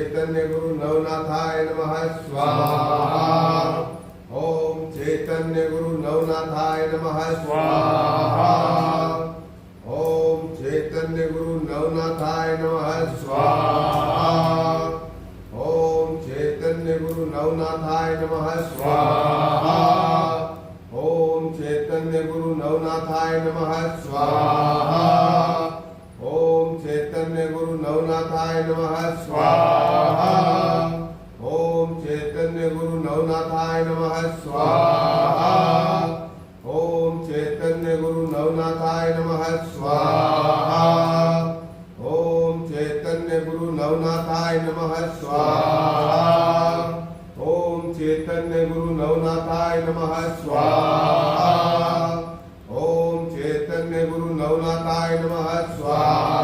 चैतन्य गुरु नवनाथाय नमः स्वाहा। ओम चैतन्य गुरु नवनाथाय नमः स्वाहा। ओम चैतन्य गुरु नवनाथाय नमः स्वाहा। ओम चैतन्य गुरु नवनाथाय नमः स्वाहा। ओम चैतन्य गुरु नवनाथाय नमः स्वाहा। ओम चैतन्य गुरु नवनाथाय नमः स्वाहा। ओम चैतन्य गुरु नवनाथाय नमः स्वाहा। ओम चैतन्य गुरु नवनाथाय नमः स्वाहा। ओम चैतन्य गुरु नवनाथाय नमः स्वाहा। ओम चैतन्य गुरु नवनाथाय नमः स्वाहा। ओम चैतन्य गुरु नवनाथाय नमः स्वाहा।